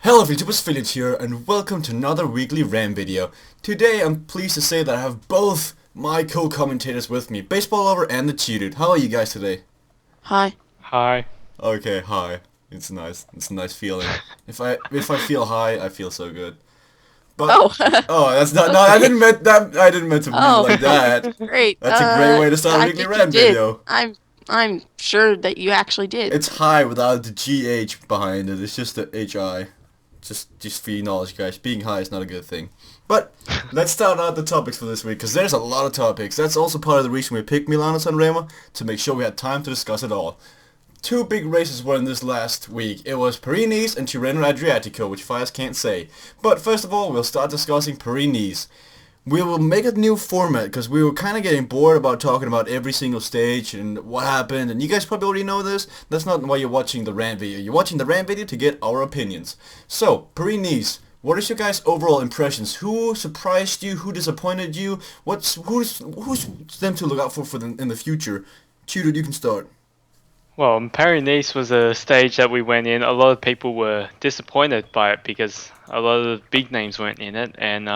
Hello YouTubers, Philip here and welcome to another weekly Rant video. Today I'm pleased to say that I have both my co-commentators with me, Baseballlover and TheChudude. How are you guys today? Hi. Hi. Okay, hi. It's nice. It's a nice feeling. If I feel high, I feel so good. But Oh. oh, that's not no, I didn't meant that I didn't meant to read it Oh. like that. Great. That's a great way to start a I weekly think you Rant did. video. I'm sure that you actually did. It's high without the GH behind it. It's just the HI. Just for your knowledge, guys, being high is not a good thing. But let's start out the topics for this week, because there's a lot of topics. That's also part of the reason we picked Milano Sanremo, to make sure we had time to discuss it all. Two big races were in this last week. It was Paris and Tirreno-Adriatico, which Fias can't say. But first of all, we'll start discussing Paris. We will make a new format because we were kind of getting bored about talking about every single stage and what happened, and you guys probably already know this. That's not why you're watching the Rant video. You're watching the Rant video to get our opinions. So, Paris, what is your guys' overall impressions? Who surprised you? Who disappointed you? Who's them to look out for in the future? Tutor, you can start. Well, Paris was a stage that we went in. A lot of people were disappointed by it because a lot of the big names weren't in it, and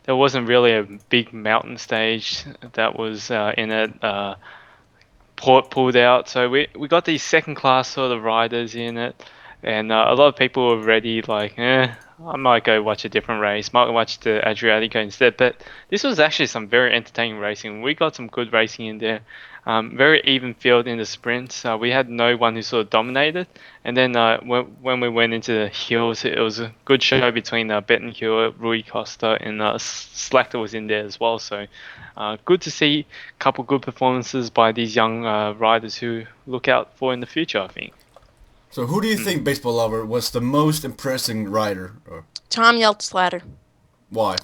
there wasn't really a big mountain stage that was in it. Port pulled out, so we got these second class sort of riders in it, and a lot of people were ready like, I might go watch a different race, might watch the Adriatico instead. But this was actually some very entertaining racing. We got some good racing in there. Very even field in the sprints. We had no one who sort of dominated. And then when we went into the hills, it was a good show between Betancourt, Rui Costa, and Slachter was in there as well. So good to see a couple good performances by these young riders who look out for in the future, I think. So who do you think, Baseballlover, was the most impressive rider? Or Tom Yeltslatter. why?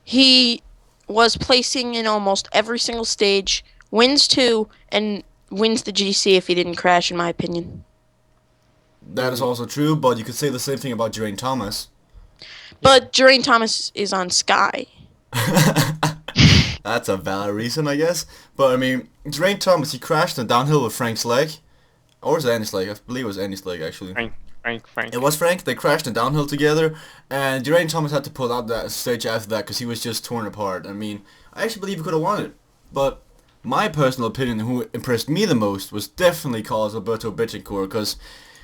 He was placing in almost every single stage, wins two, and wins the GC if he didn't crash, in my opinion. That is also true, but you could say the same thing about Geraint Thomas. But Geraint Thomas is on Sky. That's a valid reason, I guess. But I mean, Geraint Thomas, he crashed in downhill with Frank's leg. Or was it Andy's leg? I believe it was Andy's leg, actually. Frank. It was Frank. They crashed in downhill together, and Geraint Thomas had to pull out that stage after that because he was just torn apart. I mean, I actually believe he could have won it. But my personal opinion, who impressed me the most, was definitely Carlos Alberto Betancourt, because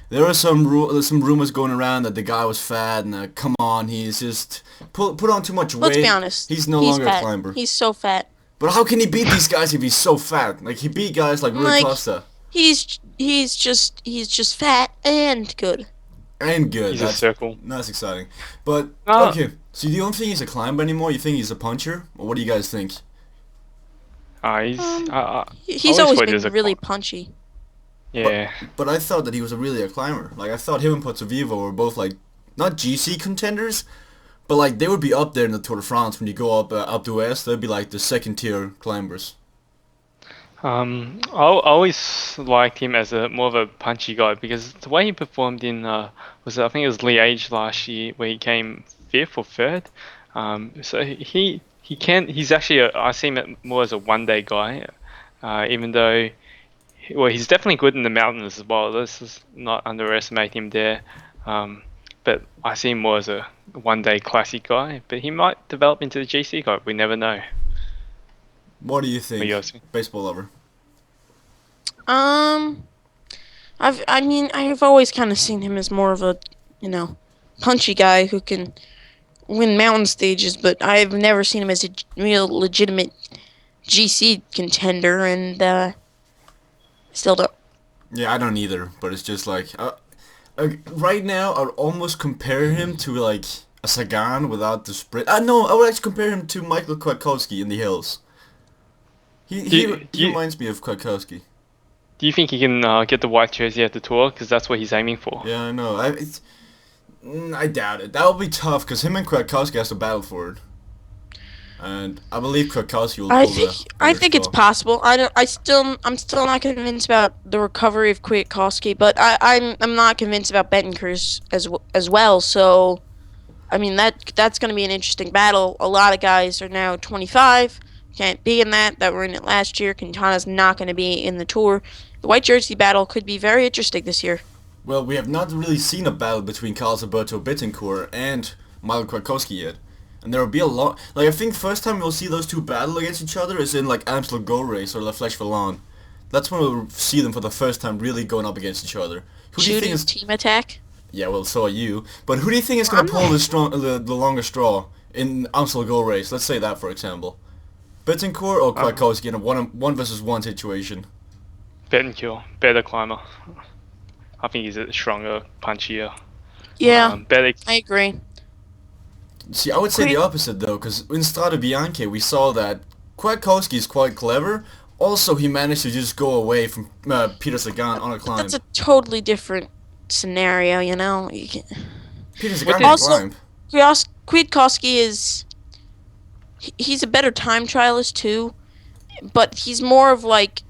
there were some rumors going around that the guy was fat, and come on, he's just put on too much weight. Let's be honest. He's no longer fat. a climber. He's so fat. But how can he beat these guys if he's so fat? Like, he beat guys like Rui Costa. He's just fat and good. And good. He's a circle. That's exciting. But, okay, so you don't think he's a climber anymore? You think he's a puncher? Or what do you guys think? He's always been really punchy. Yeah. But I thought that he was really a climber. Like, I thought him and Pozzovivo were both, like, not GC contenders, but, like, they would be up there in the Tour de France. When you go up to West, they'd be, like, the second-tier climbers. I always liked him as a more of a punchy guy because the way he performed in I think it was Liège last year where he came fifth or third. So he's actually I see him more as a one-day guy, even though he's definitely good in the mountains as well. Let's just not underestimate him there. But I see him more as a one-day classic guy. But he might develop into the GC guy. We never know. What do you think, Baseballlover? I've always kind of seen him as more of a, punchy guy who can win mountain stages, but I've never seen him as a real legitimate GC contender, and still don't. Yeah, I don't either, but it's just like, right now, I would almost compare him to, like, a Sagan without the sprint. No, I would actually compare him to Michael Kwiatkowski in the hills. He reminds me of Kwiatkowski. Do you think he can get the white jersey at the Tour? Because that's what he's aiming for. Yeah, I know. I doubt it. That will be tough because him and Kwiatkowski has to battle for it. And I believe Kwiatkowski will pull I think it's possible. I'm still not convinced about the recovery of Kwiatkowski, but I'm not convinced about Betancourt as well. So, I mean that's going to be an interesting battle. A lot of guys are now 25. Can't be in that were in it last year. Quintana's not going to be in the Tour. The white jersey battle could be very interesting this year. Well, we have not really seen a battle between Carlos Alberto Bittencourt and Michael Kwiatkowski yet. And there will be a lot... Like, I think first time we'll see those two battle against each other is in, like, Amstel Go Race or La Flèche Volante. That's when we'll see them for the first time really going up against each other. Who do you think Shooting is... team attack. Yeah, well, so are you. But who do you think is going to pull the longer straw in Amstel Go Race? Let's say that, for example. Bittencourt or Kwiatkowski in a one versus one situation? Bettencourt, better climber. I think he's a stronger, punchier. Yeah, Better. I agree. See, I would say the opposite, though, because in Strade Bianche we saw that Kwiatkowski is quite clever. Also, he managed to just go away from Peter Sagan on a climb. That's a totally different scenario, you know. Peter Sagan can Also, climb. Kwiatkowski is... He's a better time trialist, too. But he's more of, like...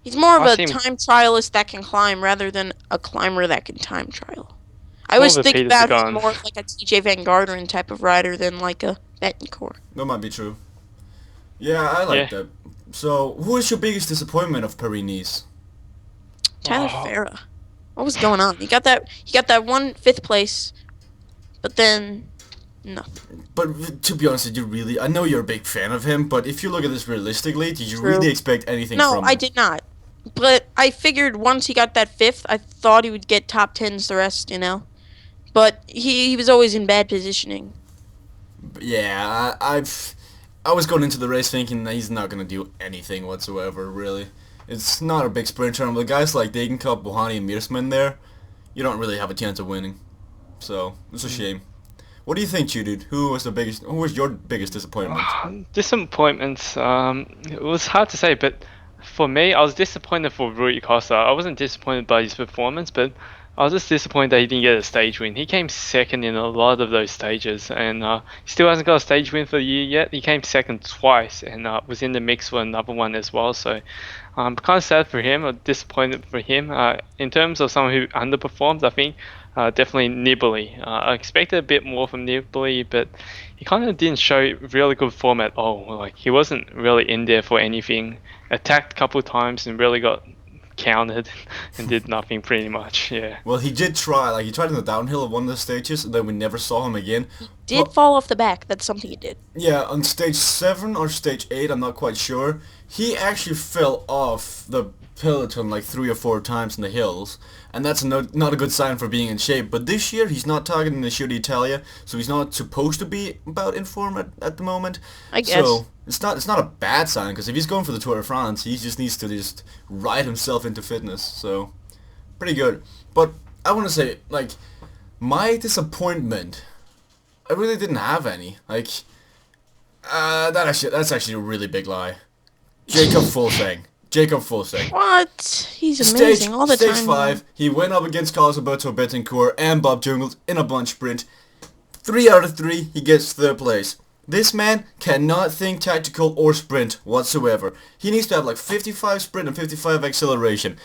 He's more of a time trialist that can climb rather than a climber that can time trial. I always think about him more like a TJ Van Garderen type of rider than like a Bettencourt. That might be true. Yeah, I like that. So, who is your biggest disappointment of Paris-Nice? Tyler Farah. What was going on? He got that one 5th place, but then nothing. But to be honest, did you really? I know you're a big fan of him, but if you look at this realistically, did you really expect anything from him? No, I did not. But I figured once he got that 5th, I thought he would get top 10s the rest, you know. But he was always in bad positioning. Yeah, I was going into the race thinking that he's not going to do anything whatsoever, really. It's not a big sprinter, and with guys like Degenkolb, Bohani, and Meersman there, you don't really have a chance of winning. So, it's a shame. What do you think, TheChudude? Who was your biggest disappointment? Disappointments, it was hard to say, but for me, I was disappointed for Rui Costa. I wasn't disappointed by his performance, but I was just disappointed that he didn't get a stage win. He came second in a lot of those stages, and he still hasn't got a stage win for the year yet. He came second twice, and was in the mix for another one as well. So I'm kind of sad for him, or disappointed for him. In terms of someone who underperformed, I think definitely Nibali. I expected a bit more from Nibali, but he kind of didn't show really good form at all. Like, he wasn't really in there for anything. Attacked a couple times and really got counted and did nothing pretty much. Yeah. Well, he did try. Like, he tried in the downhill of one of the stages, and then we never saw him again. He did fall off the back. That's something he did. Yeah, on stage 7 or stage 8, I'm not quite sure. He actually fell off the peloton like 3 or 4 times in the hills, and that's not a good sign for being in shape. But this year, he's not targeting the Giro d'Italia, so he's not supposed to be about in form at the moment. I guess. So it's not a bad sign, because if he's going for the Tour de France, he just needs to ride himself into fitness. So pretty good. But I want to say, like, my disappointment, I really didn't have any. Like, that's actually a really big lie. Jakob Fuglsang. Jakob Fuglsang. What? He's amazing all the time. Stage 5, he went up against Carlos Alberto Bittencourt and Bob Jungels in a bunch sprint. 3 out of 3, he gets 3rd place. This man cannot think tactical or sprint whatsoever. He needs to have like 55 sprint and 55 acceleration.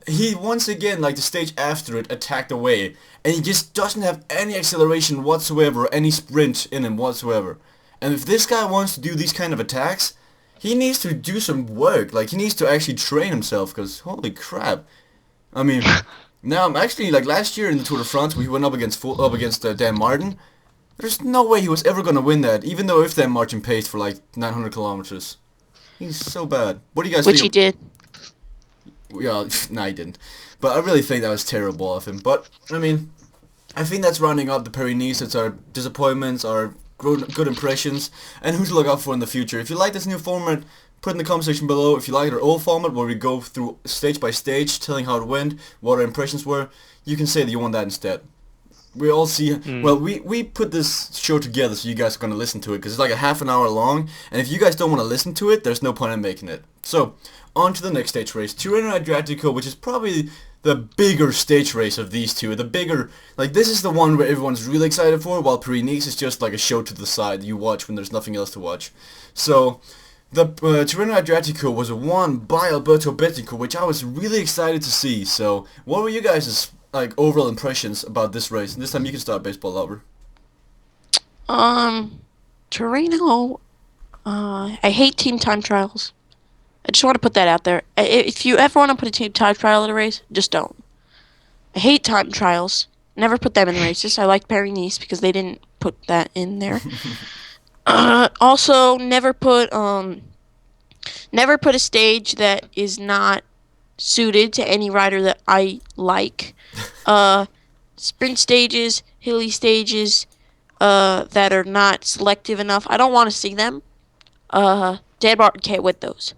He once again, like the stage after it, attacked away, and he just doesn't have any acceleration whatsoever or any sprint in him whatsoever. And if this guy wants to do these kind of attacks, he needs to do some work. Like, he needs to actually train himself, because holy crap. I mean, now I'm actually, like, last year in the Tour de France, we went up against Dan Martin. There's no way he was ever going to win that, even though if Dan Martin paced for like 900 kilometers. He's so bad. What do you guys think? Which he did. Yeah, no, he didn't. But I really think that was terrible of him. But, I mean, I think that's rounding up the Paris-Nice. It's our disappointments, our good impressions, and who to look out for in the future. If you like this new format, put in the comment section below. If you like our old format, where we go through stage by stage, telling how it went, what our impressions were, you can say that you want that instead. We all see, well, we put this show together so you guys are going to listen to it, because it's like a half an hour long, and if you guys don't want to listen to it, there's no point in making it. So, on to the next stage race, Tirreno-Adriatico, which is probably the bigger stage race of these two. The bigger, like, this is the one where everyone's really excited for, while Paris-Nice is just like a show to the side you watch when there's nothing else to watch. So, the Tirreno-Adriatico was won by Alberto Bittencourt, which I was really excited to see. So, what were you guys' like overall impressions about this race? And this time you can start, Baseball Lover. Tirreno, I hate team time trials. I just want to put that out there. If you ever want to put a team time trial at a race, just don't. I hate time trials. Never put them in races. I like Paris-Nice because they didn't put that in there. Also, never put a stage that is not suited to any rider that I like. Uh, Sprint stages, hilly stages, that are not selective enough. I don't want to see them. Dan Martin can't win those.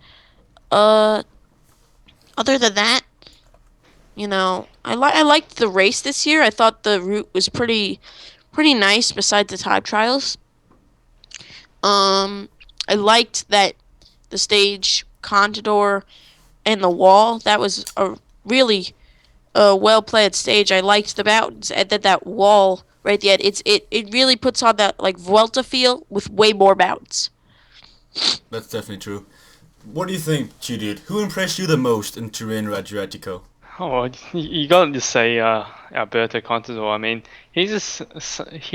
Uh, Other than that, I liked the race this year. I thought the route was pretty nice. Besides the time trials, I liked that the stage Contador and the wall. That was a really well played stage. I liked the mountains and then that wall right at the end. It really puts on that like Vuelta feel with way more mountains. That's definitely true. What do you think, TheChudude? Who impressed you the most in Tirreno-Adriatico? Oh, you got to say Alberto Contador. I mean, he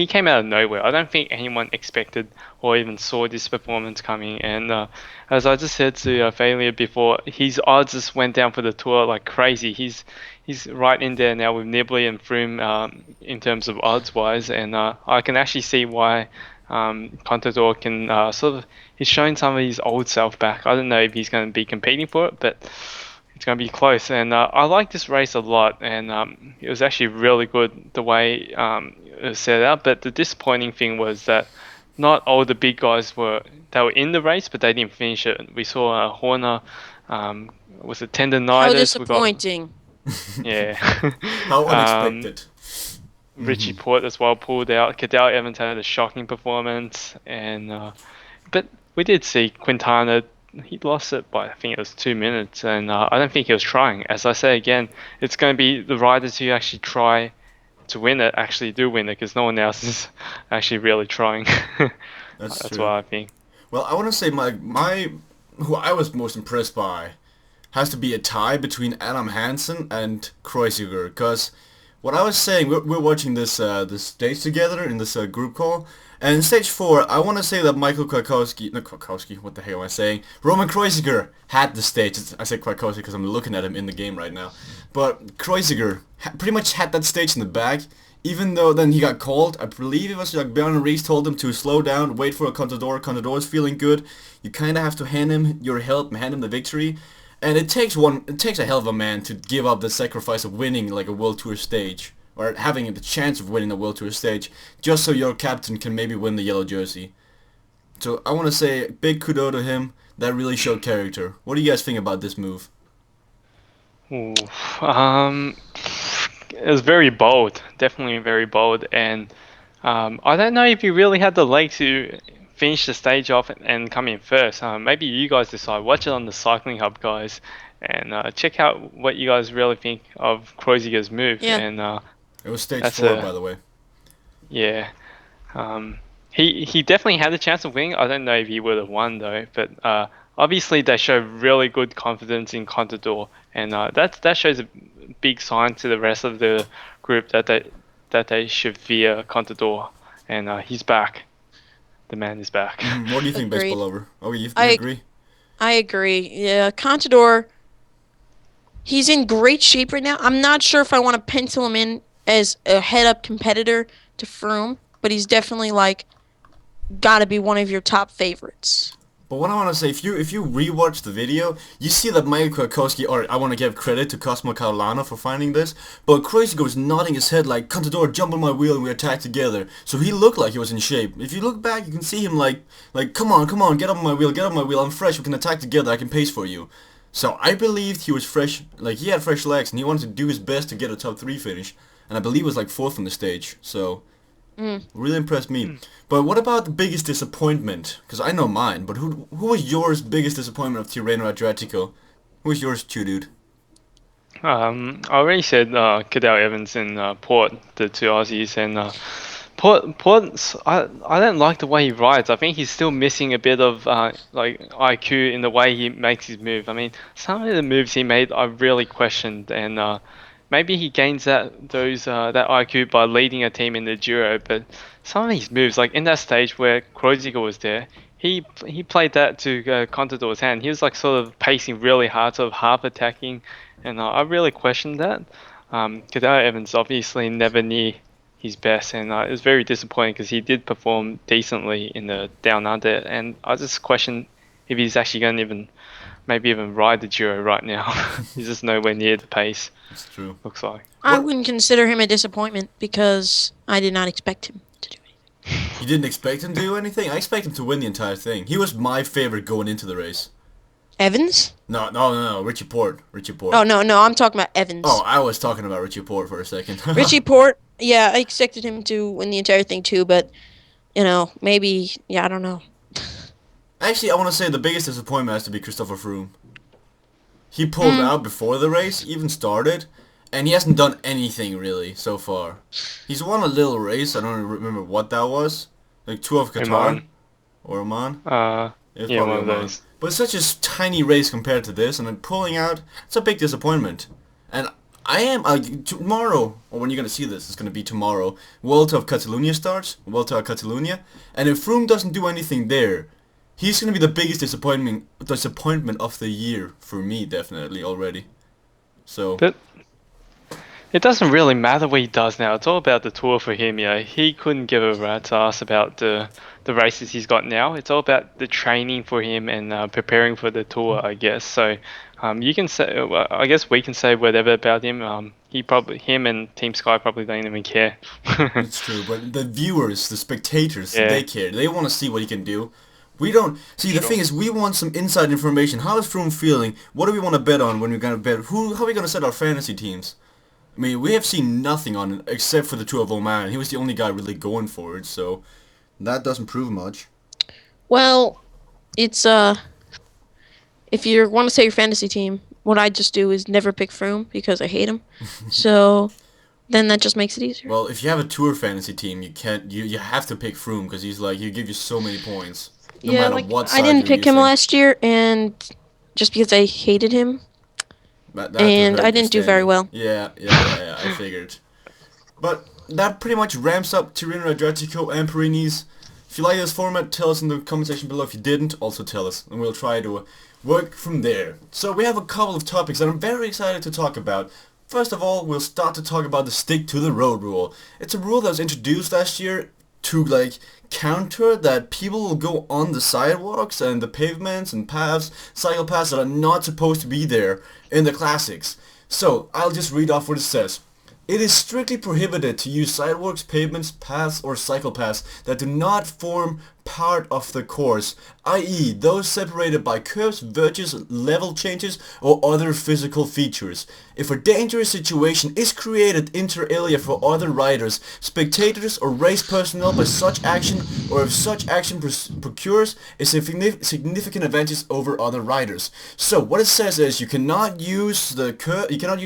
came out of nowhere. I don't think anyone expected or even saw this performance coming. And as I just said to Failure before, his odds just went down for the tour like crazy. He's right in there now with Nibali and Froome in terms of odds wise, and I can actually see why Contador can he's showing some of his old self back. I don't know if he's going to be competing for it, but it's going to be close. And I like this race a lot, and it was actually really good the way it was set up. But the disappointing thing was that not all the big guys were in the race, but they didn't finish it. We saw Horner, was it How tendonitis? We got disappointing. yeah. How unexpected. Richie Port as well pulled out. Cadell Evans had a shocking performance, and but we did see Quintana. He lost it by I think it was 2 minutes, and I don't think he was trying. As I say again, it's going to be the riders who actually try to win it actually do win it, because no one else is actually really trying. That's true. what I think. Well, I want to say my who I was most impressed by has to be a tie between Adam Hansen and Kreuziger, because what I was saying, we're watching this stage together in this group call, and in stage 4, I want to say that Michael Kwiatkowski, not Kwiatkowski, what the hell am I saying? Roman Kreuziger had the stage. I say Kwiatkowski because I'm looking at him in the game right now, but Kreuziger pretty much had that stage in the bag. Even though then he got called, I believe it was like Bjorn Rees told him to slow down, wait for a Contador. Contador's feeling good. You kind of have to hand him your help, hand him the victory. And it takes a hell of a man to give up the sacrifice of winning like a World Tour stage, or having the chance of winning a World Tour stage, just so your captain can maybe win the yellow jersey. So I want to say big kudo to him. That really showed character. What do you guys think about this move? Ooh, it was very bold, definitely very bold, and I don't know if he really had the leg to finish the stage off and come in first. Maybe you guys decide. Watch it on the Cycling Hub, guys, and check out what you guys really think of Kreuziger's move. Yeah. And It was stage 4, by the way. yeah, he definitely had a chance of winning. I don't know if he would have won though, but obviously they show really good confidence in Contador, and that shows a big sign to the rest of the group that they should fear Contador, and he's back. The man is back. What do you think, Agreed. Baseballlover? Oh, you I agree? I agree. Yeah, Contador, he's in great shape right now. I'm not sure if I want to pencil him in as a head-up competitor to Froome, but he's definitely like got to be one of your top favorites. But what I want to say, if you rewatch the video, you see that Michael Kwiatkowski, or I want to give credit to Cosmo Caolano for finding this, but Kreuziger was nodding his head like, Contador, jump on my wheel and we attack together. So he looked like he was in shape. If you look back, you can see him like come on, get up on my wheel, I'm fresh, we can attack together, I can pace for you. So I believed he was fresh, like he had fresh legs, and he wanted to do his best to get a top 3 finish. And I believe it was like 4th on the stage, so... Really impressed me. But what about the biggest disappointment? Because I know mine, but who was yours biggest disappointment of Tirreno-Adriatico? Who was yours, TheChudude? I already said Cadell Evans and Port, the two Aussies, and Port. I don't like the way he rides. I think he's still missing a bit of like IQ in the way he makes his move. I mean, some of the moves he made I really questioned, and maybe he gains that IQ by leading a team in the Giro. But some of his moves, like in that stage where Kreuziger was there, he played that to Contador's hand. He was like sort of pacing really hard, sort of half attacking, and I really questioned that. Cadell Evans obviously never near his best, and it was very disappointing because he did perform decently in the Down Under, and I just question if he's actually going to maybe even ride the Giro right now. He's just nowhere near the pace. It's true. Looks like. I wouldn't consider him a disappointment because I did not expect him to do anything. You didn't expect him to do anything? I expect him to win the entire thing. He was my favorite going into the race. Evans? No, Richie Port. Oh, no, I'm talking about Evans. Oh, I was talking about Richie Port for a second. Richie Port, yeah, I expected him to win the entire thing too, but, maybe, yeah, I don't know. Actually, I want to say the biggest disappointment has to be Christopher Froome. He pulled out before the race, even started, and he hasn't done anything really so far. He's won a little race, I don't remember what that was. Like Tour of Qatar? Or Oman? Yeah, one of those. But it's such a tiny race compared to this, and then pulling out, it's a big disappointment. And I am, tomorrow, or when you're going to see this, it's going to be tomorrow, Vuelta of Catalunya starts, Vuelta of Catalunya, and if Froome doesn't do anything there, he's going to be the biggest disappointment of the year, for me, definitely, already. So... But it doesn't really matter what he does now. It's all about the tour for him. He couldn't give a rat's ass about the races he's got now. It's all about the training for him and preparing for the tour, I guess. So you can say, well, I guess we can say whatever about him. Him and Team Sky probably don't even care. It's true, but the viewers, the spectators, they care. They want to see what he can do. We don't see. The thing is, we want some inside information. How is Froome feeling? What do we want to bet on when we're gonna bet? How are we gonna set our fantasy teams? I mean, we have seen nothing on it except for the Tour of Oman. He was the only guy really going for it, so that doesn't prove much. Well, it's if you want to say your fantasy team, what I just do is never pick Froome because I hate him. So then that just makes it easier. Well, if you have a Tour fantasy team, you have to pick Froome because he's like he give you so many points. No matter what side I didn't you're pick him using. last year, and just because I hated him, and I didn't do very well. Yeah, I figured. But that pretty much ramps up Tirreno-Adriatico and Pyrenees. If you like this format, tell us in the comment section below. If you didn't, also tell us, and we'll try to work from there. So we have a couple of topics that I'm very excited to talk about. First of all, we'll start to talk about the stick to the road rule. It's a rule that was introduced last year to counter that people will go on the sidewalks and the pavements and paths, cycle paths that are not supposed to be there in the classics. So I'll just read off what it says. It is strictly prohibited to use sidewalks, pavements, paths, or cycle paths that do not form part of the course, i.e. those separated by curves, verges, level changes, or other physical features. If a dangerous situation is created inter alia for other riders, spectators, or race personnel by such action, or if such action procures a significant advantage over other riders. So what it says is you cannot use the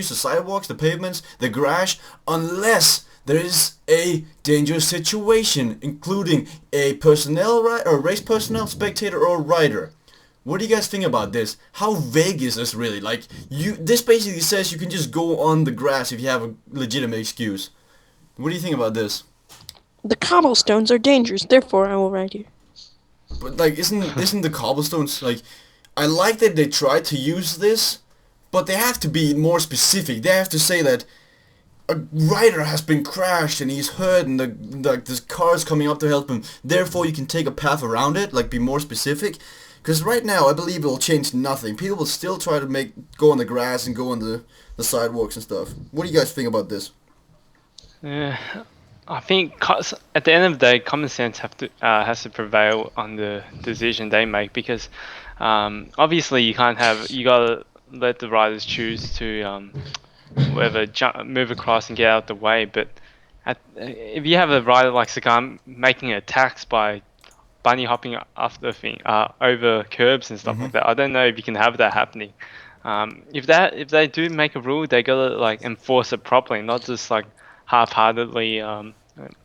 sidewalks, the pavements, the garage, unless there is a dangerous situation, including a race personnel, spectator, or rider. What do you guys think about this? How vague is this really? This basically says you can just go on the grass if you have a legitimate excuse. What do you think about this? The cobblestones are dangerous, therefore I will ride here. But isn't the cobblestones I like that they try to use this, but they have to be more specific. They have to say that a rider has been crashed and he's hurt and this car's coming up to help him. Therefore, you can take a path around it. Be more specific. Because right now, I believe it will change nothing. People will still try to go on the grass and go on the sidewalks and stuff. What do you guys think about this? I think at the end of the day, common sense has to prevail on the decision they make because obviously you gotta let the riders choose to move across and get out of the way. But if you have a rider like Sagan making attacks by bunny hopping off the thing over curbs and stuff like that, I don't know if you can have that happening. If they do make a rule, they gotta enforce it properly, not just half-heartedly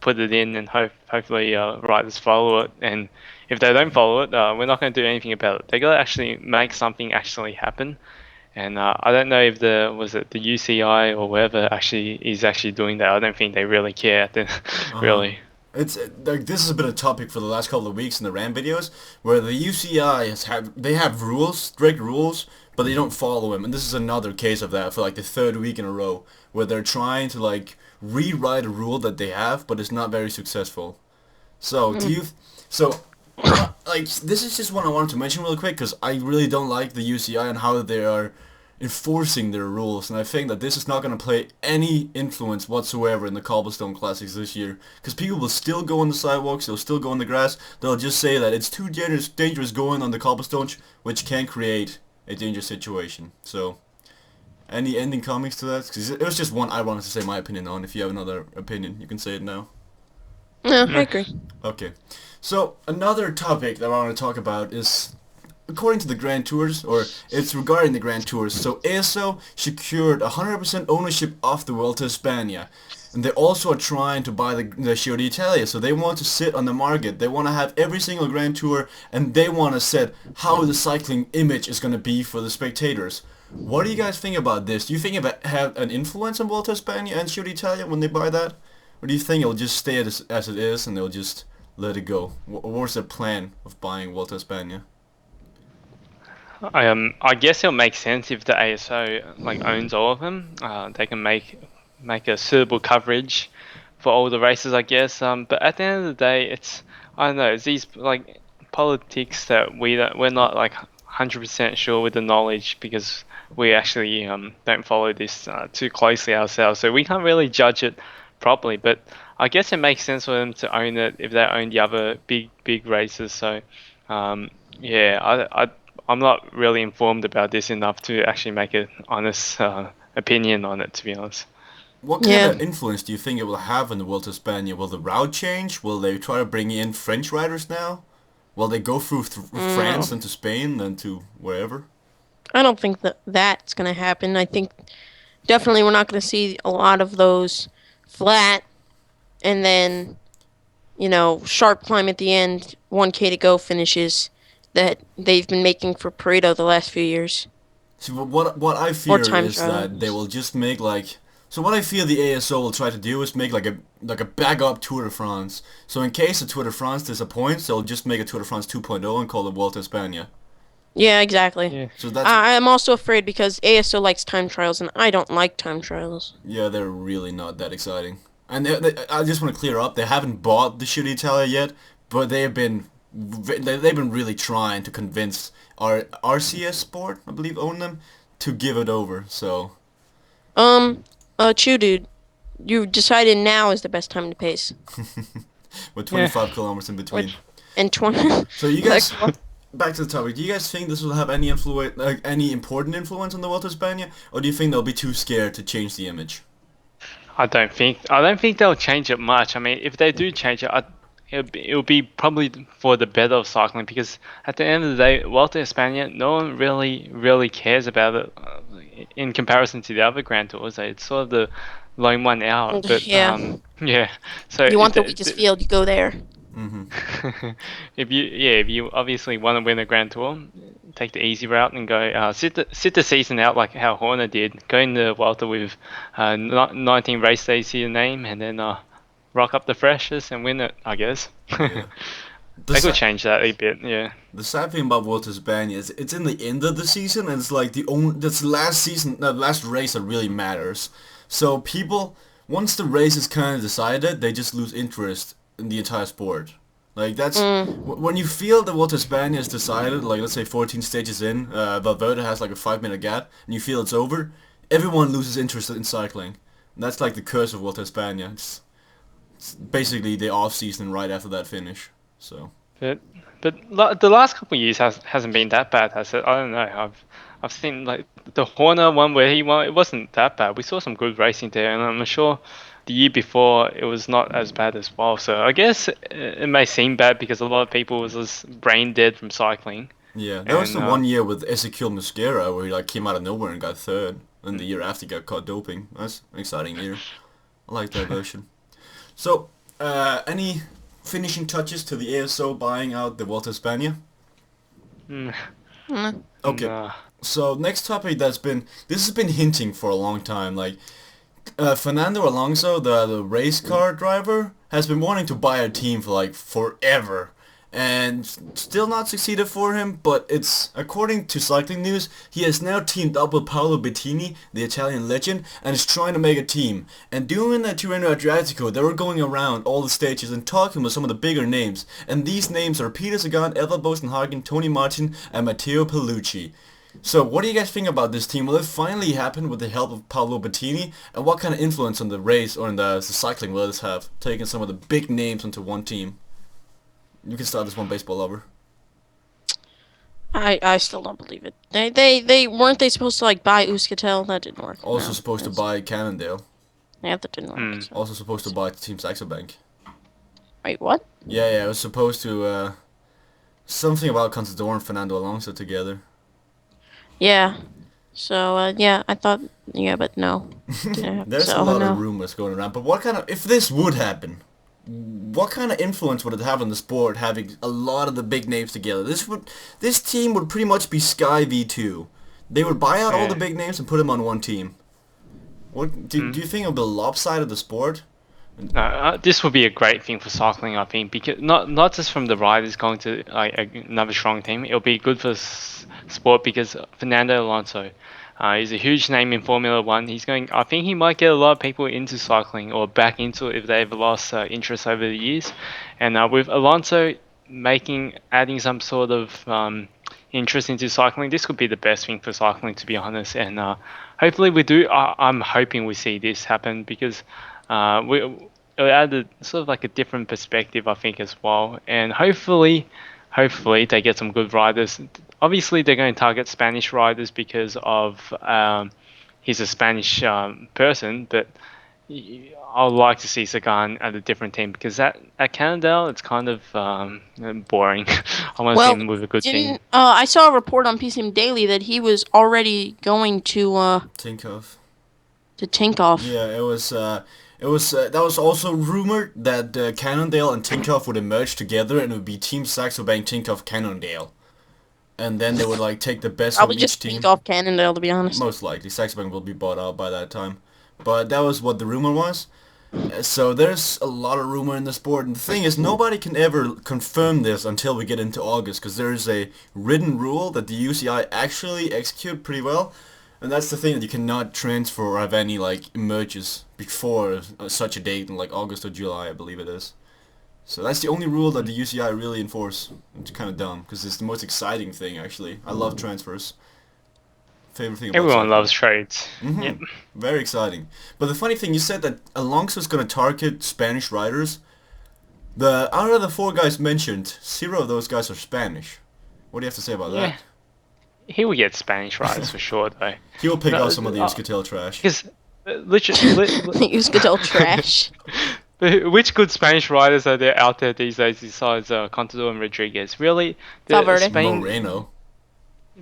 put it in and hopefully riders follow it. And if they don't follow it, we're not going to do anything about it. They gotta actually make something actually happen. And I don't know if the UCI or whoever is actually doing that. I don't think they really care. Really. This has been a topic for the last couple of weeks in the Rant videos, where the UCI have rules, strict rules, but they don't follow him. And this is another case of that for like the third week in a row, where they're trying to like rewrite a rule that they have, but it's not very successful. So like this is just one I wanted to mention really quick because I really don't like the UCI and how they are enforcing their rules, and I think that this is not going to play any influence whatsoever in the Cobblestone Classics this year, because people will still go on the sidewalks, they'll still go on the grass, they'll just say that it's too dangerous going on the cobblestones, which can create a dangerous situation. So, any ending comments to that? Because it was just one I wanted to say my opinion on. If you have another opinion, you can say it now. No, I agree. Okay. So, another topic that I want to talk about is, according to the Grand Tours, or it's regarding the Grand Tours, so ASO secured 100% ownership of the Vuelta a España. And they also are trying to buy the Giro d'Italia, so they want to sit on the market. They want to have every single Grand Tour, and they want to set how the cycling image is going to be for the spectators. What do you guys think about this? Do you think it will have an influence on Vuelta a España and Giro d'Italia when they buy that? Or do you think it'll just stay as it is and they'll just let it go? What's their plan of buying Vuelta a España? I guess it'll make sense if the ASO like owns all of them. They can make a suitable coverage for all the races, I guess. But at the end of the day, I don't know. It's these like politics that we're not like 100% sure with the knowledge, because we actually don't follow this too closely ourselves, so we can't really judge it properly. But I guess it makes sense for them to own it if they own the other big races. So yeah, I'm not really informed about this enough to actually make an honest opinion on it, to be honest. What kind of influence do you think it will have in the Vuelta a España? Will the route change? Will they try to bring in French riders now? Will they go through France, then to Spain, then to wherever? I don't think that's going to happen. I think definitely we're not going to see a lot of those flat and then, sharp climb at the end, 1K to go finishes that they've been making for Pareto the last few years. So what I fear is that they will just make like... So what I fear the ASO will try to do is make like a backup Tour de France. So in case the Tour de France disappoints, they'll just make a Tour de France 2.0 and call it Vuelta a España. Yeah, exactly. Yeah. So that's... I'm also afraid because ASO likes time trials and I don't like time trials. Yeah, they're really not that exciting. And I just want to clear up, they haven't bought the Giro d'Italia yet, but they've been really trying to convince our RCS Sport, I believe, own them, to give it over. So TheChudude, you decided now is the best time to pace. with 25 kilometers in between. And 20. So you guys, back to the topic. Do you guys think this will have any any important influence on the Vuelta a España, or do you think they'll be too scared to change the image? I don't think they'll change it much. I mean, if they do change it, it'll be probably for the better of cycling, because at the end of the day, Vuelta a España, no one really cares about it in comparison to the other Grand Tours. It's sort of the lone one out. But Yeah. yeah. So You want the weakest field, you go there. Mm-hmm. if you obviously want to win a Grand Tour, take the easy route and go sit the season out like how Horner did. Go in the Vuelta with 19 race days to your name, and then rock up the freshest and win it, I guess. Yeah. They could change that a bit, yeah. The sad thing about Vuelta a España is it's in the end of the season, and it's like that's the last race that really matters. So people, once the race is kind of decided, they just lose interest in the entire sport. Like that's when you feel the Vuelta a España is decided, like let's say 14 stages in, Valverde has like a 5-minute gap, and you feel it's over, everyone loses interest in cycling. And that's like the curse of Vuelta a España. It's basically the off season right after that finish. So. But the last couple of years hasn't been that bad, has it? I don't know. I've seen like the Horner one where he won. It wasn't that bad. We saw some good racing there, and I'm sure the year before it was not as bad as well. So I guess it may seem bad because a lot of people was just brain dead from cycling. Yeah, that was the 1 year with Ezequiel Mosquera where he like came out of nowhere and got third, and the year after he got caught doping. That's an exciting year. I like that version. So, any finishing touches to the ASO buying out the Vuelta a España? Okay. Nah. So next topic this has been hinting for a long time. Like Fernando Alonso, the race car driver, has been wanting to buy a team for like forever, and still not succeeded for him, but it's, according to Cycling News, he has now teamed up with Paolo Bettini, the Italian legend, and is trying to make a team. And during the Tirreno-Adriatico, they were going around all the stages and talking with some of the bigger names, and these names are Peter Sagan, Edvard Boasson-Hagen, Tony Martin, and Matteo Pellucci. So what do you guys think about this team? Will it finally happen with the help of Paolo Bettini? And what kind of influence on the race or in the cycling will this have, taking some of the big names onto one team? You can start this one, baseball lover. I still don't believe it. They weren't they supposed to like buy Euskaltel? That didn't work. Also No, supposed to buy Cannondale. Yeah, that didn't work. So. Also supposed to buy Team Saxo Bank. Wait, what? Yeah, it was supposed to, something about Contador and Fernando Alonso together. Yeah. So yeah, I thought but no. There's a lot of rumors going around, but what kind of, if this would happen, what kind of influence would it have on the sport having a lot of the big names together? This team would pretty much be Sky V2. They would buy out all the big names and put them on one team. What do you think of the lopsided the sport? No, this would be a great thing for cycling, I think, because not just from the riders going to another strong team. It'll be good for sport because Fernando Alonso is a huge name in Formula One. I think he might get a lot of people into cycling or back into it if they've lost interest over the years. And with Alonso adding some sort of interest into cycling, this could be the best thing for cycling, to be honest. And hopefully we do. I'm hoping we see this happen because it'll add sort of like a different perspective, I think, as well. And hopefully they get some good riders. Obviously, they're going to target Spanish riders because of he's a Spanish person, but I'd like to see Sagan at a different team because at Cannondale, it's kind of boring. I want to see him with a good team. I saw a report on PCM Daily that he was already going to Tinkoff. To Tinkoff. Yeah, that was also rumored that Cannondale and Tinkoff would emerge together and it would be Team Saxo Bank Tinkoff Cannondale. And then they would like take the best from each team. Tinkoff Cannondale, to be honest. Most likely, Saxo Bank will be bought out by that time. But that was what the rumor was. So there's a lot of rumor in the sport, and the thing is, nobody can ever confirm this until we get into August, because there is a written rule that the UCI actually execute pretty well. And that's the thing, that you cannot transfer or have any like emerges before such a date in like August or July, I believe it is. So that's the only rule that the UCI really enforce. It's kind of dumb because it's the most exciting thing actually. I love transfers. Favorite thing about Everyone loves trades. Mm-hmm. Yep. Very exciting. But the funny thing, you said that Alonso's going to target Spanish riders. Out of the 4 guys mentioned, 0 of those guys are Spanish. What do you have to say about that? He will get Spanish riders for sure, though. He will pick out some of the Euskaltel trash. Because literally, Euskaltel trash. Which good Spanish riders are there out there these days besides Contador and Rodriguez? Really, Spain. Moreno.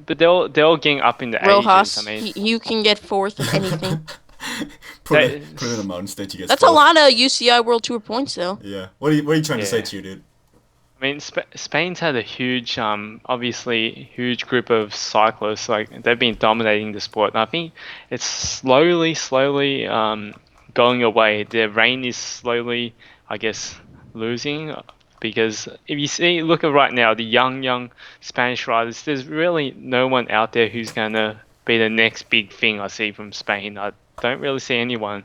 But they're all getting up in the Rojas, ages. I mean, you can get 4th in anything. put it in the mountain stage, you get. That's 4th. A lot of UCI World Tour points, though. Yeah. What are you trying to say to you, dude? I mean, Spain's had a huge, obviously, huge group of cyclists. Like they've been dominating the sport, and I think it's slowly, going away. The rain is slowly, I guess, losing. Because if you look at right now, the young Spanish riders, there's really no one out there who's going to be the next big thing I see from Spain. I don't really see anyone.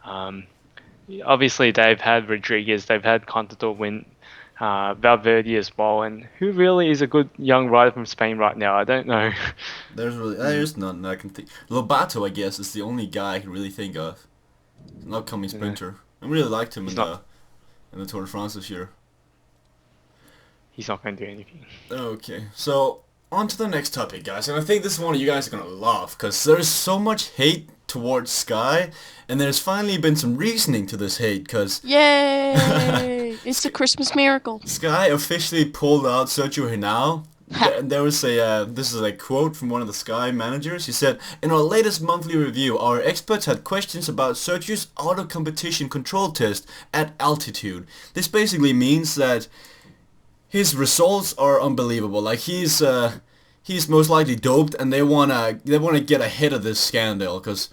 Obviously, they've had Rodriguez, they've had Contador win, Valverde as well. And who really is a good young rider from Spain right now? I don't know. There's none I can think. Lobato, I guess, is the only guy I can really think of. An upcoming sprinter. I really liked him in the Tour de France this year. He's not going to do anything. Okay, so on to the next topic, guys. And I think this is one you guys are going to love, because there's so much hate towards Sky, and there's finally been some reasoning to this hate, because... Yay! It's a Christmas miracle. Sky officially pulled out Sergio Henao. There was this is a quote from one of the Sky managers. He said, "In our latest monthly review, our experts had questions about Sergio's auto-competition control test at altitude. This basically means that his results are unbelievable. Like he's most likely doped, and they wanna get ahead of this scandal, because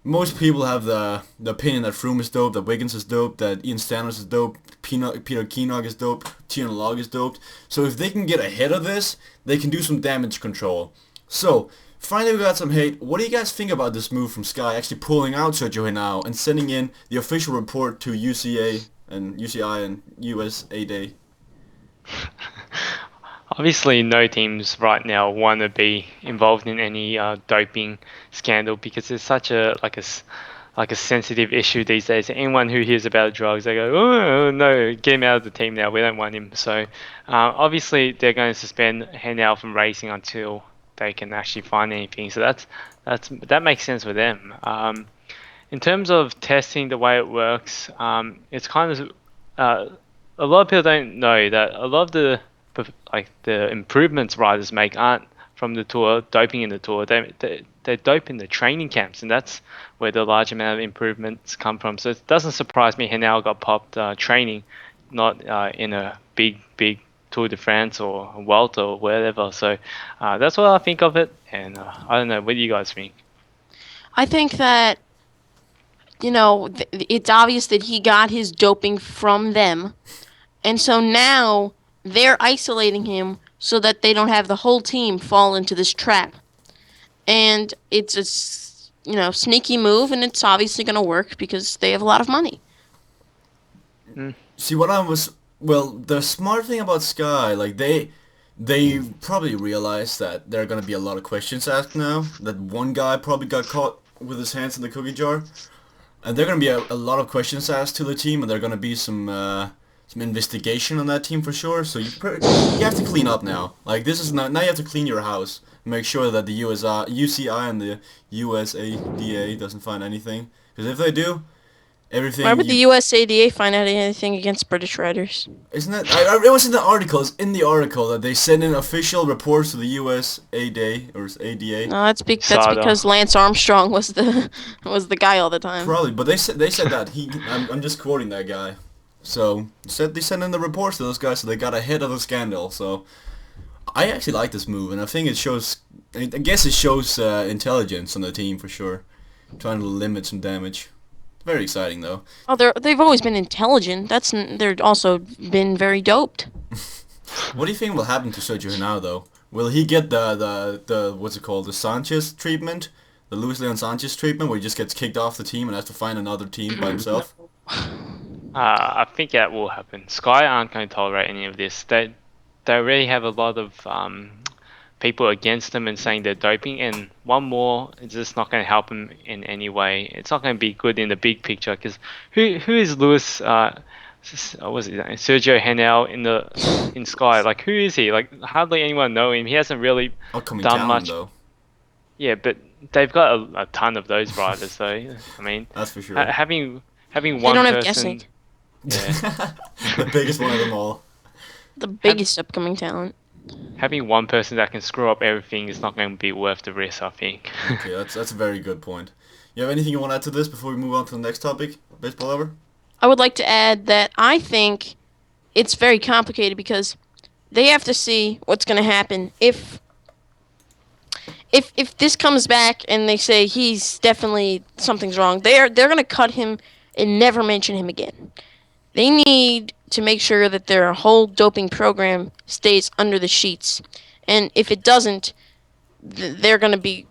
most people have the opinion that Froome is dope, that Wiggins is dope, that Ian Stanners is dope. Peter Kenog is doped. Tiernan Log is doped. So if they can get ahead of this, they can do some damage control. So, finally we got some hate. What do you guys think about this move from Sky actually pulling out Sergio Henao and sending in the official report to UCI and USA Obviously, no teams right now want to be involved in any doping scandal because it's such a like a sensitive issue these days. Anyone who hears about drugs, they go, "Oh no, get him out of the team now. We don't want him." So, obviously, they're going to suspend Henao from racing until they can actually find anything. So that makes sense for them. In terms of testing, the way it works, it's kind of a lot of people don't know that a lot of the improvements riders make aren't from the tour, doping in the tour. They dope in the training camps, and that's where the large amount of improvements come from. So it doesn't surprise me Henao got popped training, not in a big Tour de France or a Vuelta or whatever. So that's what I think of it, and I don't know. What do you guys think? I think that, it's obvious that he got his doping from them. And so now they're isolating him so that they don't have the whole team fall into this trap. And it's a sneaky move, and it's obviously going to work because they have a lot of money. See, the smart thing about Sky, like they probably realized that there are going to be a lot of questions asked now. That one guy probably got caught with his hands in the cookie jar. And there are going to be a lot of questions asked to the team, and there are going to be some investigation on that team for sure. So you have to clean up now. Like this is now you have to clean your house, make sure that the UCI and the USADA doesn't find anything. Because if they do, everything. Why would the USADA find out anything against British riders? Isn't it? It was in the article. It's in the article that they send in official reports to the USADA or ADA. No, that's because Lance Armstrong was the guy all the time. Probably, but they said that I'm just quoting that guy. So they sent in the reports to those guys, so they got ahead of the scandal. So I actually like this move, and I think it shows. I guess it shows intelligence on the team for sure, trying to limit some damage. Very exciting though. Oh, they've always been intelligent. They're also been very doped. What do you think will happen to Sergio Henao though? Will he get the what's it called, the Sanchez treatment, the Luis Leon Sanchez treatment, where he just gets kicked off the team and has to find another team by himself? I think that will happen. Sky aren't going to tolerate any of this. They already have a lot of people against them and saying they're doping, and one more is just not going to help them in any way. It's not going to be good in the big picture because who is Luis? What's his name? Sergio Henao in Sky? Like who is he? Like hardly anyone know him. He hasn't really done much. Though. Yeah, but they've got a ton of those riders, though. I mean, that's for sure. Having one they don't person. Have guessing. Yeah. The biggest one of them all. The biggest upcoming talent. Having one person that can screw up everything is not going to be worth the risk, I think. Okay, that's a very good point. You have anything you want to add to this before we move on to the next topic? Baseball Lover? I would like to add that I think it's very complicated because they have to see what's going to happen if this comes back and they say he's definitely something's wrong. They're going to cut him and never mention him again. They need to make sure that their whole doping program stays under the sheets, and if it doesn't, they're gonna be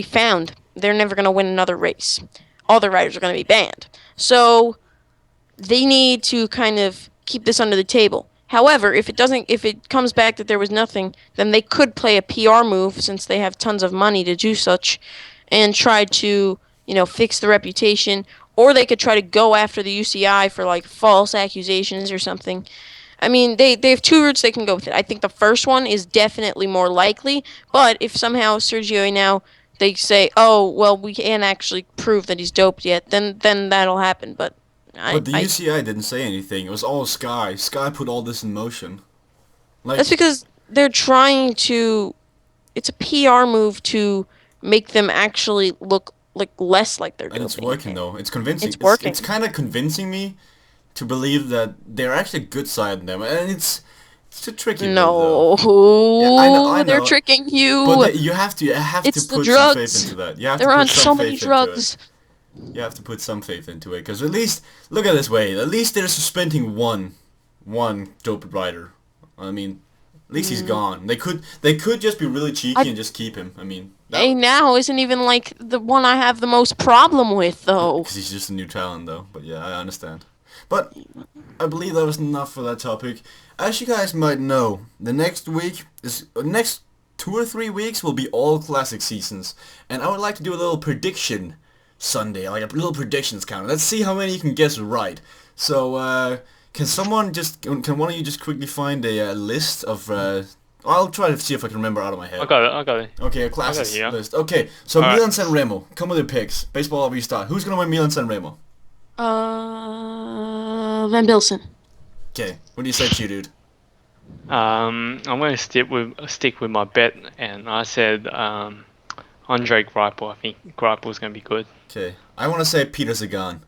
found. They're never gonna win another race. All the riders are gonna be banned. So they need to kind of keep this under the table. However, if it comes back that there was nothing, then they could play a PR move since they have tons of money to do such, and try to fix the reputation. Or they could try to go after the UCI for like false accusations or something. I mean, they have two routes they can go with it. I think the first one is definitely more likely, but if somehow Sergio now they say, oh well, we can't actually prove that he's doped yet, then that'll happen. But the UCI didn't say anything. It was all Sky. Sky put all this in motion. That's because they're trying to. It's a PR move to make them actually look like less like they're doping. And it's working though. It's convincing. It's working. It's kind of convincing me to believe that they're actually good side in them, and it's a tricky. No, yeah, I know. They're tricking you. But you have to put some faith into that. They're on so many drugs. You have to put some faith into it, because at least look at it this way. At least they're suspending one one dope rider. I mean, at least he's gone. They could just be really cheeky and just keep him. I mean, Hey, now isn't even like the one I have the most problem with, though. because he's just a new talent, though. But yeah, I understand. But I believe that was enough for that topic. As you guys might know, the next 2 or 3 weeks will be all classic seasons, and I would like to do a little prediction Sunday, like a little predictions count. Let's see how many you can guess right. So, can one of you just quickly find a list of? I'll try to see if I can remember out of my head. I got it. Okay, a classic here. list. Okay, so Alright. Milan San Remo. Come with your picks. Baseball over, you start. Who's gonna win Milan San Remo? Van Bilsen. Okay, what do you say, TheChudude? I'm going to stick with my bet, and I said Andre Greipel. I think Greipel's going to be good. Okay, I want to say Peter Sagan.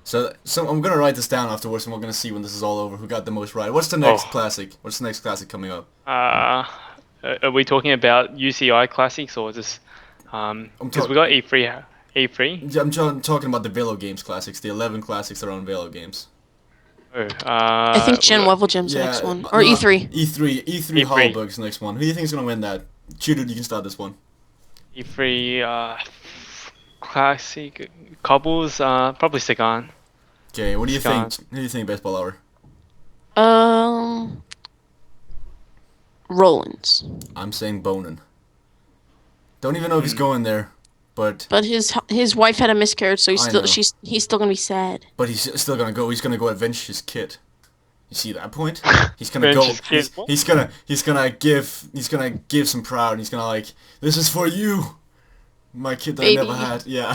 So I'm gonna write this down afterwards, and we're gonna see when this is all over who got the most right. What's the next classic? What's the next classic coming up? Are we talking about UCI classics or just because we got E3? E3. I'm talking about the Velo Games classics, the 11 classics that are on Velo Games. Oh, I think Jen Wevelgem's the next one. Or E3. E3 Hallberg's the next one. Who do you think is gonna win that? TheChudude, you can start this one. E3 classic cobbles. Probably Sagan. Okay, what do you think? Who do you think, Baseball Hour? Rollins. I'm saying Bonin. Don't even know if he's going there, but his wife had a miscarriage, so I know. he's still gonna be sad. but he's still gonna go. He's gonna go avenge his kid. You see that point? He's gonna Avenge go. his kid? He's gonna give some proud. He's gonna like, this is for you, my kid that I never Baby. had. Yeah.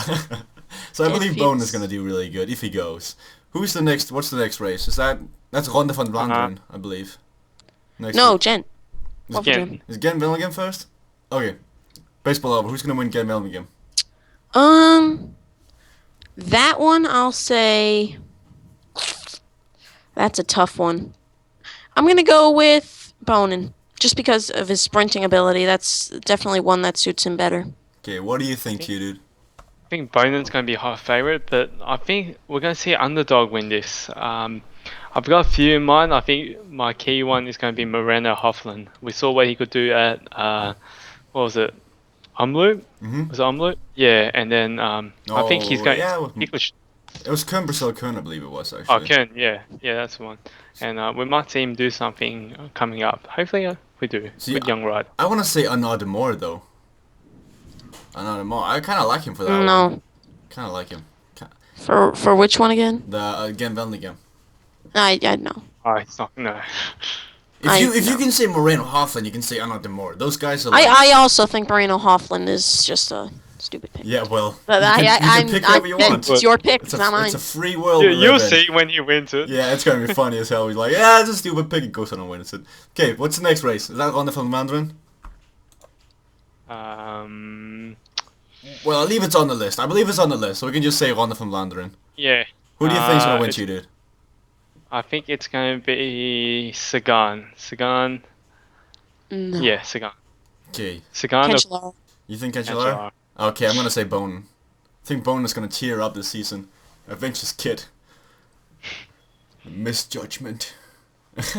So I If believe he's- Bonin is gonna do really good if he goes. Who's the next? What's the next race? That's Ronde van Vlaanderen, I believe. Next No, week. Jen. Is Wevelgem. Jen. Is Gen Vellingham first? Okay. Baseball over. Who's gonna win Gen Vellingham? That one I'll say. That's a tough one. I'm gonna go with Bonin, just because of his sprinting ability. That's definitely one that suits him better. Okay, what do you think, TheChudude? I think Bonan's going to be half favorite, but I think we're going to see underdog win this. I've got a few in mind. I think my key one is going to be Moreno Hoffman. We saw what he could do at what was it, Umloop? Mhm. Was it Umloop? Yeah, and then I think he's going. yeah, he could It was Kern Brazil Kern, I believe it was actually. Oh, Ken, yeah, that's the one. And we might see him do something coming up. Hopefully, we do. See, with Young Ride. I want to say Anna Moore though. Anna Moore. I kind of like him for that one. No, Kind of like him. for which one again? The Gen Vellingham. I know. Oh, it's not. No. If you can say Moreno Hoffman, you can say Anna Moore. Those guys are like... I also think Moreno Hoffman is just a stupid pick. Yeah, well, But you can pick whoever you want. It's your pick, It's not mine. a free world we You'll live in. see when he wins it. Yeah, it's gonna be funny as hell. He's like, yeah, it's a stupid pick. It goes on and wins it. Okay, what's the next race? Is that Ronde van Vlaanderen? Well, I believe it's on the list. I believe it's on the list, so we can just say Ronde van Vlaanderen. Yeah. Who do you think's gonna win, it's- TheChudude? I think it's going to be Sagan. Sagan. No. Yeah, Sagan. Okay, Sagan or Cancellara. you think Cancellara? Cancellara. Okay, I'm gonna say Bone. I think Bone is gonna tear up this season. Avenge his kid. Misjudgment.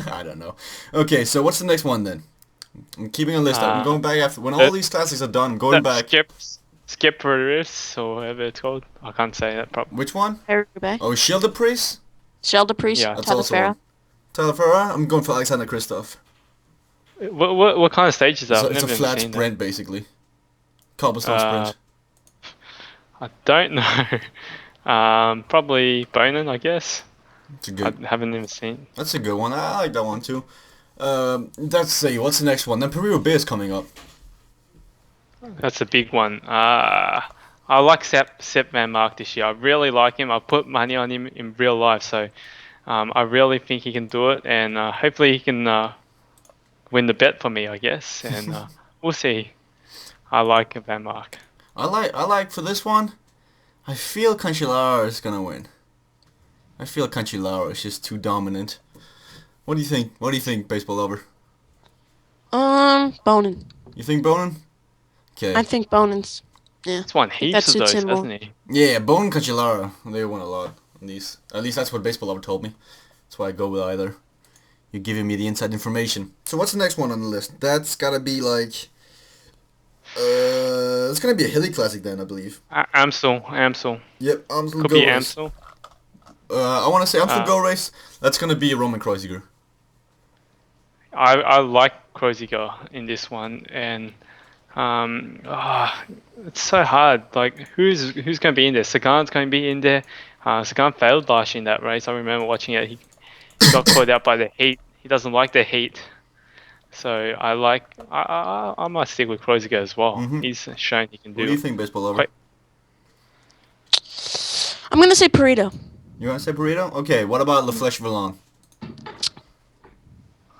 I don't know. Okay, so what's the next one then? I'm keeping a list. I'm going back after when all these classics are done. I'm going back. Skip Paris or whatever it's called. I can't say that properly. Which one? Roubaix. Oh, Shield of Priest. Shelter Priest. Yeah. That's also Talavera. one. Talavera. I'm going for Alexander Kristoff. What kind of stages are? So I've it's a never flat seen sprint, basically. Cobblestone sprint. I don't know. Probably Bonin, I guess. It's a good. I haven't even seen. That's a good one. I like that one too. Let's see. What's the next one? Then Peru Bay is coming up. That's a big one. I like Sepp Van Mark this year. I really like him. I put money on him in real life, so I really think he can do it, and hopefully he can win the bet for me, I guess. And we'll see. I like Van Mark. I like for this one. I feel Cancellara is gonna win. I feel Cancellara is just too dominant. What do you think? What do you think, Baseball Lover? Bonin. You think Bonin? Okay. I think Bonin's. Yeah. He's won that heaps of suits those, him more. hasn't he? Yeah, Bonin Cancellara. They won a lot on these. At least that's what Baseball Lover told me. That's why I go with either. You're giving me the inside information. So what's the next one on the list? That's gotta be like... it's gonna be a hilly classic then, I believe. Amstel. Yep, Amstel Could Go be Race. Amstel. I want to say Amstel Go Race. That's gonna be a Roman Kreuziger. I like Kreuziger in this one, and it's so hard. Like who's going to be in there? Sagan's going to be in there. Sagan failed last year in that race. I remember watching it. He got caught out by the heat. He doesn't like the heat, so I might stick with Kreuziger as well. He's shown he can do. What do you think, Baseball Lover? I'm gonna say Pareto. You want to say Burrito? Okay. What about La Flèche Vallon?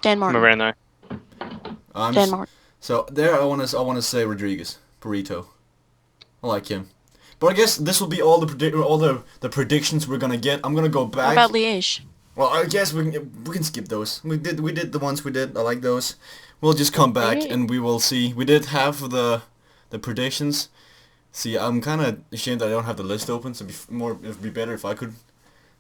Dan Martin. Moreno. Dan Martin. So there, I want to say Rodriguez, Burrito. I like him. But I guess this will be all the predictions we're gonna get. I'm gonna go back. What about Liège? Well, I guess we can skip those. We did the ones we did. I like those. We'll just come back and we will see. We did half of the predictions. See, I'm kind of ashamed that I don't have the list open. So it'd be better if I could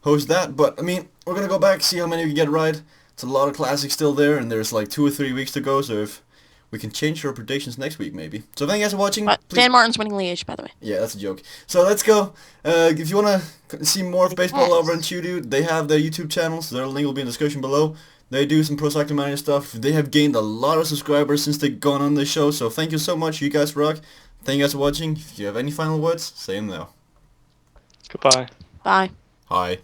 host that. But I mean, we're gonna go back, see how many we get right. It's a lot of classics still there, and there's like 2 or 3 weeks to go. So if we can change our predictions next week, maybe. So thank you guys for watching. Dan Martin's winning Liège, by the way. Yeah, that's a joke. So let's go. If you want to see more of Baseballlover and TheChudude, they have their YouTube channels. Their link will be in the description below. They do some Pro Cycling Manager stuff. They have gained a lot of subscribers since they've gone on the show. So thank you so much. You guys rock. Thank you guys for watching. If you have any final words, say them now. Goodbye. Bye. Hi.